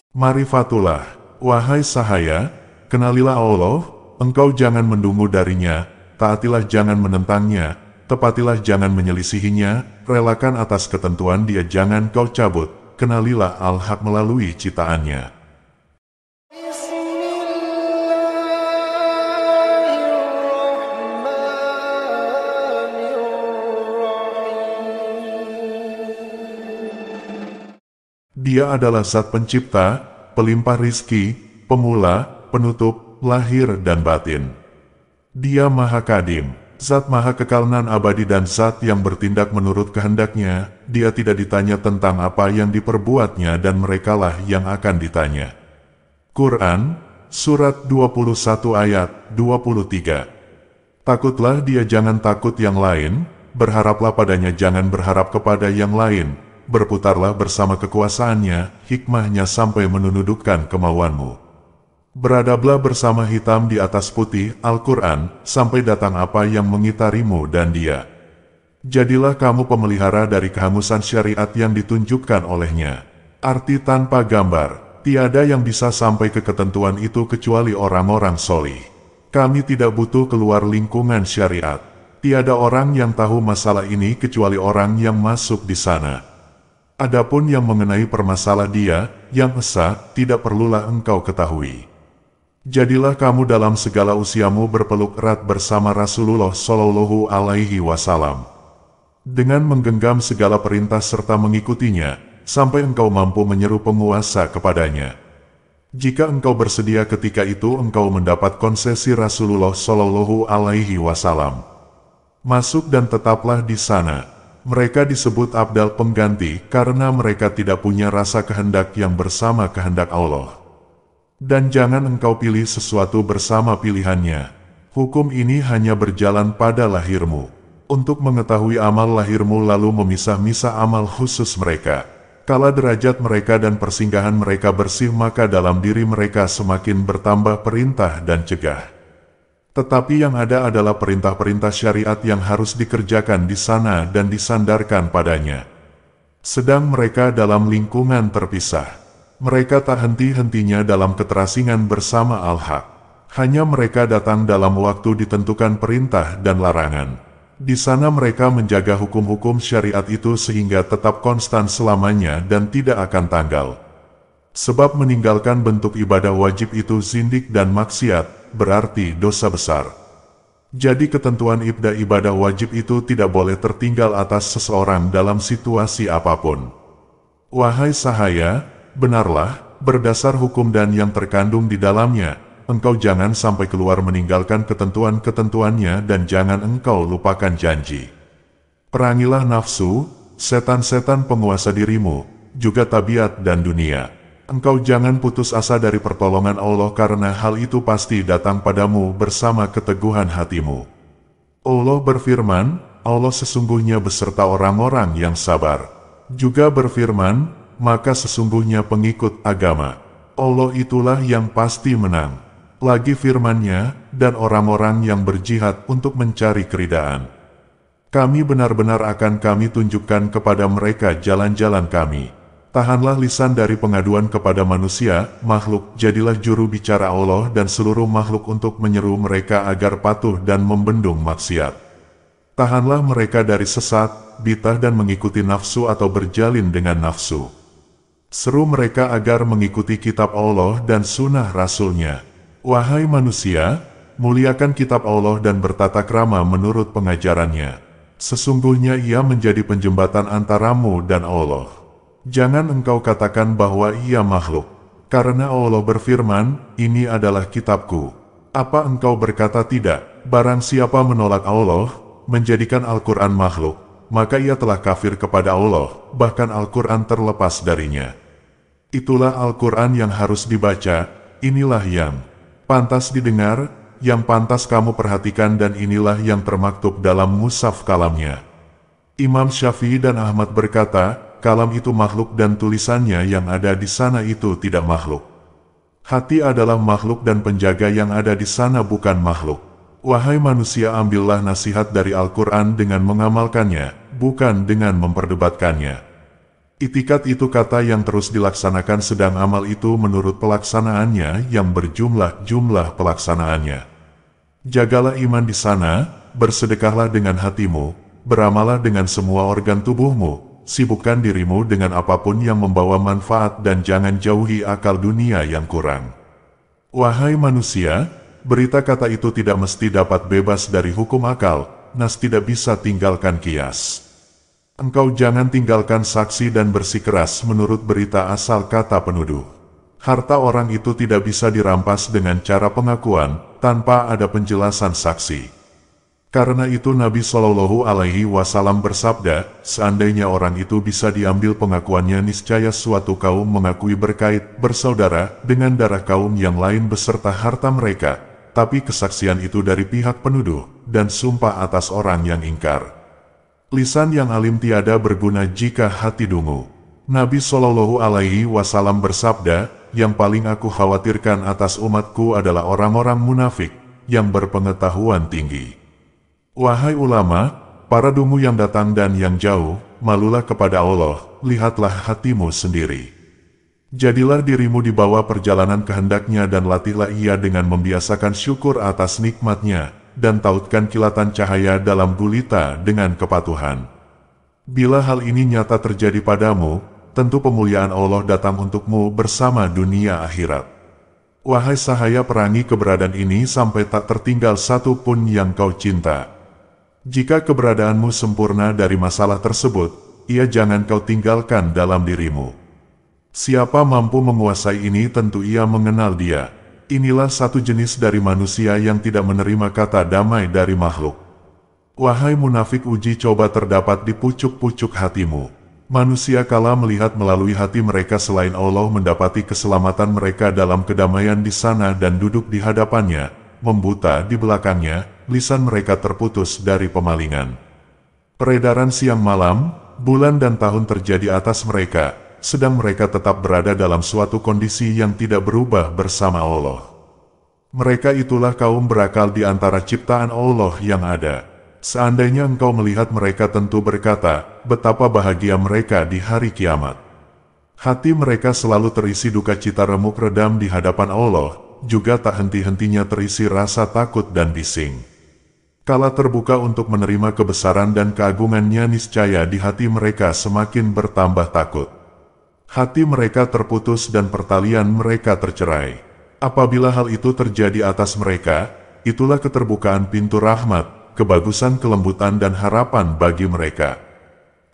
Marifatullah, wahai sahaya, kenalilah Allah, engkau jangan mendungu darinya, taatilah jangan menentangnya, tepatilah jangan menyelisihinya, relakan atas ketentuan dia jangan kau cabut, kenalilah Al-Haq melalui ciptaannya. Dia adalah zat pencipta, pelimpah rizki, pemula, penutup, lahir dan batin. Dia maha kadim, zat maha kekal nan abadi dan zat yang bertindak menurut kehendaknya. Dia tidak ditanya tentang apa yang diperbuatnya dan merekalah yang akan ditanya. Quran, Surat 21 ayat 23. Takutlah dia jangan takut yang lain, berharaplah padanya jangan berharap kepada yang lain. Berputarlah bersama kekuasaannya, hikmahnya sampai menundukkan kemauanmu. Beradablah bersama hitam di atas putih, Al-Quran, sampai datang apa yang mengitarimu dan dia. Jadilah kamu pemelihara dari kehangusan syariat yang ditunjukkan olehnya. Arti tanpa gambar, tiada yang bisa sampai ke ketentuan itu kecuali orang-orang solih. Kami tidak butuh keluar lingkungan syariat. Tiada orang yang tahu masalah ini kecuali orang yang masuk di sana. Adapun yang mengenai permasalah dia, yang esa, tidak perlulah engkau ketahui. Jadilah kamu dalam segala usiamu berpeluk erat bersama Rasulullah Shallallahu Alaihi Wasallam, dengan menggenggam segala perintah serta mengikutinya, sampai engkau mampu menyeru penguasa kepadanya. Jika engkau bersedia ketika itu engkau mendapat konsesi Rasulullah Shallallahu Alaihi Wasallam. Masuk dan tetaplah di sana. Mereka disebut abdal pengganti karena mereka tidak punya rasa kehendak yang bersama kehendak Allah. Dan jangan engkau pilih sesuatu bersama pilihannya. Hukum ini hanya berjalan pada lahirmu, untuk mengetahui amal lahirmu lalu memisah-misah amal khusus mereka. Kala derajat mereka dan persinggahan mereka bersih maka dalam diri mereka semakin bertambah perintah dan cegah. Tetapi yang ada adalah perintah-perintah syariat yang harus dikerjakan di sana dan disandarkan padanya. Sedang mereka dalam lingkungan terpisah. Mereka tak henti-hentinya dalam keterasingan bersama Al-Haq. Hanya mereka datang dalam waktu ditentukan perintah dan larangan. Di sana mereka menjaga hukum-hukum syariat itu sehingga tetap konstan selamanya dan tidak akan tanggal. Sebab meninggalkan bentuk ibadah wajib itu zindik dan maksiat, berarti dosa besar. Jadi ketentuan ibadah wajib itu tidak boleh tertinggal atas seseorang dalam situasi apapun. Wahai sahaya, benarlah, berdasar hukum dan yang terkandung di dalamnya, engkau jangan sampai keluar meninggalkan ketentuan-ketentuannya dan jangan engkau lupakan janji. Perangilah nafsu, setan-setan penguasa dirimu, juga tabiat dan dunia. Engkau jangan putus asa dari pertolongan Allah karena hal itu pasti datang padamu bersama keteguhan hatimu. Allah berfirman, Allah sesungguhnya beserta orang-orang yang sabar. Juga berfirman, maka sesungguhnya pengikut agama Allah itulah yang pasti menang. Lagi firman-Nya, dan orang-orang yang berjihad untuk mencari keridaan. Kami benar-benar akan kami tunjukkan kepada mereka jalan-jalan kami. Tahanlah lisan dari pengaduan kepada manusia, makhluk, jadilah juru bicara Allah dan seluruh makhluk untuk menyeru mereka agar patuh dan membendung maksiat. Tahanlah mereka dari sesat, bitah dan mengikuti nafsu atau berjalin dengan nafsu. Seru mereka agar mengikuti kitab Allah dan sunnah Rasul-Nya. Wahai manusia, muliakan kitab Allah dan bertata krama menurut pengajarannya. Sesungguhnya ia menjadi penjembatan antaramu dan Allah. Jangan engkau katakan bahwa ia makhluk, karena Allah berfirman, ini adalah kitabku. Apa engkau berkata tidak? Barang siapa menolak Allah, menjadikan Al-Quran makhluk, maka ia telah kafir kepada Allah, bahkan Al-Quran terlepas darinya. Itulah Al-Quran yang harus dibaca, inilah yang pantas didengar, yang pantas kamu perhatikan dan inilah yang termaktub dalam mushaf kalamnya. Imam Syafi'i dan Ahmad berkata, kalam itu makhluk dan tulisannya yang ada di sana itu tidak makhluk. Hati adalah makhluk dan penjaga yang ada di sana bukan makhluk. Wahai manusia, ambillah nasihat dari Al-Quran dengan mengamalkannya, bukan dengan memperdebatkannya. Itikat itu kata yang terus dilaksanakan, sedang amal itu menurut pelaksanaannya yang berjumlah-jumlah pelaksanaannya. Jagalah iman di sana, bersedekahlah dengan hatimu, beramalah dengan semua organ tubuhmu, sibukkan dirimu dengan apapun yang membawa manfaat dan jangan jauhi akal dunia yang kurang. Wahai manusia, berita kata itu tidak mesti dapat bebas dari hukum akal, nas tidak bisa tinggalkan kias. Engkau jangan tinggalkan saksi dan bersikeras menurut berita asal kata penuduh. Harta orang itu tidak bisa dirampas dengan cara pengakuan, tanpa ada penjelasan saksi. Karena itu Nabi Shallallahu Alaihi Wasallam bersabda, seandainya orang itu bisa diambil pengakuannya, niscaya suatu kaum mengakui bersaudara dengan darah kaum yang lain beserta harta mereka, tapi kesaksian itu dari pihak penuduh, dan sumpah atas orang yang ingkar. Lisan yang alim tiada berguna jika hati dungu. Nabi Shallallahu Alaihi Wasallam bersabda, yang paling aku khawatirkan atas umatku adalah orang-orang munafik, yang berpengetahuan tinggi. Wahai ulama, para dungu yang datang dan yang jauh, malulah kepada Allah, lihatlah hatimu sendiri. Jadilah dirimu di bawah perjalanan kehendaknya dan latihlah ia dengan membiasakan syukur atas nikmatnya, dan tautkan kilatan cahaya dalam gulita dengan kepatuhan. Bila hal ini nyata terjadi padamu, tentu pemuliaan Allah datang untukmu bersama dunia akhirat. Wahai sahaya, perangi keberadaan ini sampai tak tertinggal satu pun yang kau cinta. Jika keberadaanmu sempurna dari masalah tersebut, ia jangan kau tinggalkan dalam dirimu. Siapa mampu menguasai ini tentu ia mengenal dia. Inilah satu jenis dari manusia yang tidak menerima kata damai dari makhluk. Wahai munafik, uji coba terdapat di pucuk-pucuk hatimu. Manusia kala melihat melalui hati mereka selain Allah mendapati keselamatan mereka dalam kedamaian di sana dan duduk di hadapannya, membuta di belakangnya, lisan mereka terputus dari pemalingan. Peredaran siang malam, bulan dan tahun terjadi atas mereka, sedang mereka tetap berada dalam suatu kondisi yang tidak berubah bersama Allah. Mereka itulah kaum berakal di antara ciptaan Allah yang ada. Seandainya engkau melihat mereka tentu berkata, betapa bahagia mereka di hari kiamat. Hati mereka selalu terisi duka cita remuk redam di hadapan Allah, juga tak henti-hentinya terisi rasa takut dan bising. Kala terbuka untuk menerima kebesaran dan keagungannya, niscaya di hati mereka semakin bertambah takut. Hati mereka terputus dan pertalian mereka tercerai. Apabila hal itu terjadi atas mereka, itulah keterbukaan pintu rahmat, kebagusan, kelembutan dan harapan bagi mereka.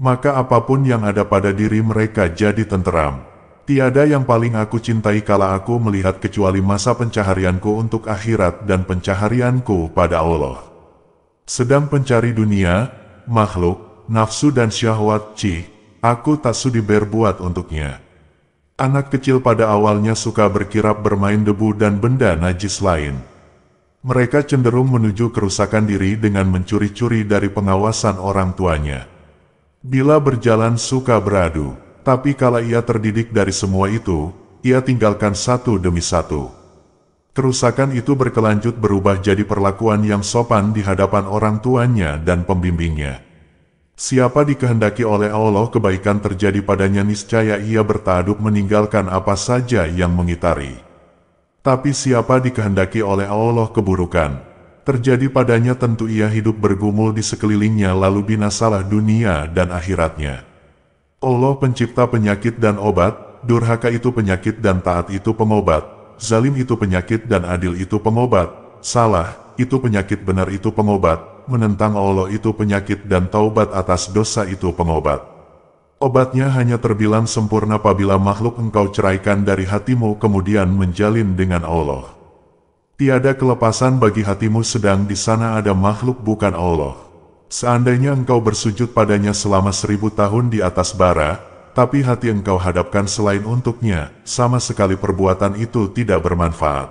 Maka apapun yang ada pada diri mereka jadi tenteram. Tiada yang paling aku cintai kala aku melihat kecuali masa pencaharianku untuk akhirat dan pencaharianku pada Allah. Sedang pencari dunia, makhluk, nafsu dan syahwat, aku tak sudi berbuat untuknya. Anak kecil pada awalnya suka berkirap bermain debu dan benda najis lain. Mereka cenderung menuju kerusakan diri dengan mencuri-curi dari pengawasan orang tuanya. Bila berjalan suka beradu, tapi kala ia terdidik dari semua itu, ia tinggalkan satu demi satu. Kerusakan itu berkelanjut berubah jadi perlakuan yang sopan di hadapan orang tuanya dan pembimbingnya. Siapa dikehendaki oleh Allah kebaikan terjadi padanya, niscaya ia bertaaduk meninggalkan apa saja yang mengitari. Tapi siapa dikehendaki oleh Allah keburukan terjadi padanya, tentu ia hidup bergumul di sekelilingnya lalu binasalah dunia dan akhiratnya. Allah pencipta penyakit dan obat, durhaka itu penyakit dan taat itu pengobat, zalim itu penyakit dan adil itu pengobat, salah itu penyakit, benar itu pengobat, menentang Allah itu penyakit dan taubat atas dosa itu pengobat. Obatnya hanya terbilang sempurna apabila makhluk engkau ceraikan dari hatimu kemudian menjalin dengan Allah. Tiada kelepasan bagi hatimu sedang di sana ada makhluk bukan Allah. Seandainya engkau bersujud padanya selama 1000 tahun di atas bara, tapi hati engkau hadapkan selain untuknya, sama sekali perbuatan itu tidak bermanfaat.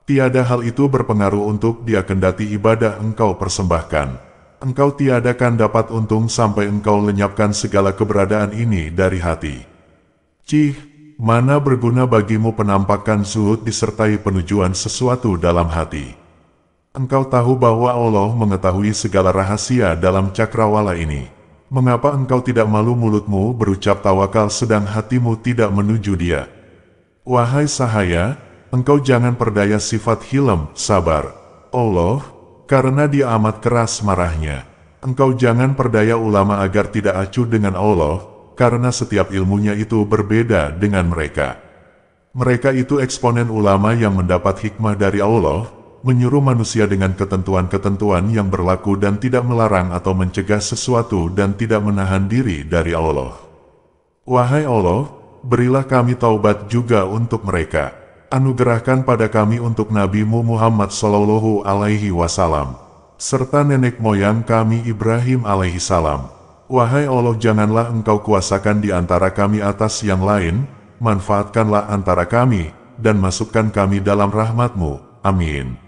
Tiada hal itu berpengaruh untuk dia kendati ibadah engkau persembahkan. Engkau tiadakan dapat untung sampai engkau lenyapkan segala keberadaan ini dari hati. Mana berguna bagimu penampakan zuhud disertai penujuan sesuatu dalam hati. Engkau tahu bahwa Allah mengetahui segala rahasia dalam cakrawala ini. Mengapa engkau tidak malu mulutmu berucap tawakal sedang hatimu tidak menuju Dia? Wahai sahaya, engkau jangan perdaya sifat hilm, sabar Allah, karena Dia amat keras marahnya. Engkau jangan perdaya ulama agar tidak acuh dengan Allah, karena setiap ilmunya itu berbeda dengan mereka. Mereka itu eksponen ulama yang mendapat hikmah dari Allah, menyuruh manusia dengan ketentuan-ketentuan yang berlaku dan tidak melarang atau mencegah sesuatu dan tidak menahan diri dari Allah. Wahai Allah, berilah kami taubat juga untuk mereka. Anugerahkan pada kami untuk Nabi-Mu Muhammad Sallallahu Alaihi Wasallam, serta nenek moyang kami Ibrahim Alaihi Salam. Wahai Allah, janganlah Engkau kuasakan di antara kami atas yang lain, manfaatkanlah antara kami, dan masukkan kami dalam rahmat-Mu. Amin.